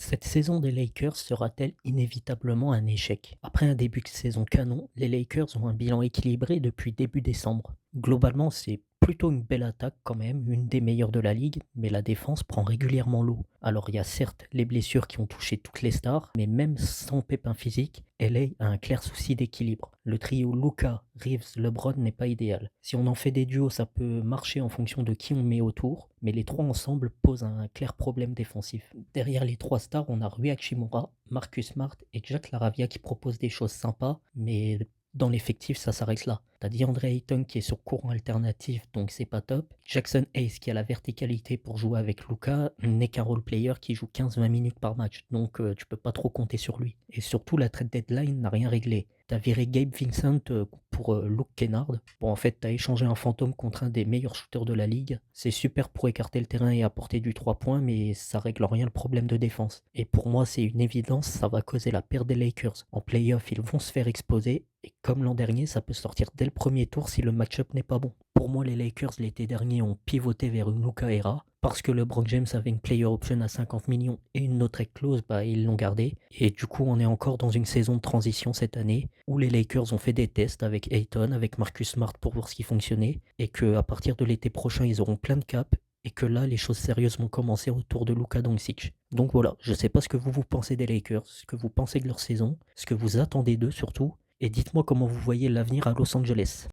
Cette saison des Lakers sera-t-elle inévitablement un échec? Après un début de saison canon, les Lakers ont un bilan équilibré depuis début décembre. Globalement, c'est plutôt une belle attaque quand même, une des meilleures de la ligue, mais la défense prend régulièrement l'eau. Alors il y a certes les blessures qui ont touché toutes les stars, mais même sans pépin physique, LA a un clair souci d'équilibre. Le trio Luka, Reeves, LeBron n'est pas idéal. Si on en fait des duos, ça peut marcher en fonction de qui on met autour, mais les trois ensemble posent un clair problème défensif. Derrière les trois stars, on a Rui Hachimura, Marcus Smart et Jack LaRavia qui proposent des choses sympas, mais dans l'effectif, ça s'arrête là. T'as DeAndre Ayton qui est sur courant alternatif, donc c'est pas top. Jackson Hayes qui a la verticalité pour jouer avec Luka n'est qu'un role player qui joue 15-20 minutes par match, donc tu peux pas trop compter sur lui. Et surtout, la trade deadline n'a rien réglé. T'as viré Gabe Vincent pour Luke Kennard. Bon, en fait, t'as échangé un fantôme contre un des meilleurs shooters de la ligue. C'est super pour écarter le terrain et apporter du 3 points, mais ça règle rien le problème de défense. Et pour moi, c'est une évidence, ça va causer la perte des Lakers. En playoff, ils vont se faire exposer, et comme l'an dernier, ça peut sortir dès le premier tour si le match-up n'est pas bon. Pour moi, les Lakers l'été dernier ont pivoté vers une Luka era. Parce que LeBron James avait une player option à 50 millions et une no-trade clause, bah ils l'ont gardé. Et du coup, on est encore dans une saison de transition cette année où les Lakers ont fait des tests avec Ayton, avec Marcus Smart pour voir ce qui fonctionnait. Et qu'à partir de l'été prochain, ils auront plein de caps. Et que là, les choses sérieuses vont commencer autour de Luka Doncic. Donc voilà, je sais pas ce que vous pensez des Lakers, ce que vous pensez de leur saison, ce que vous attendez d'eux surtout. Et dites-moi comment vous voyez l'avenir à Los Angeles.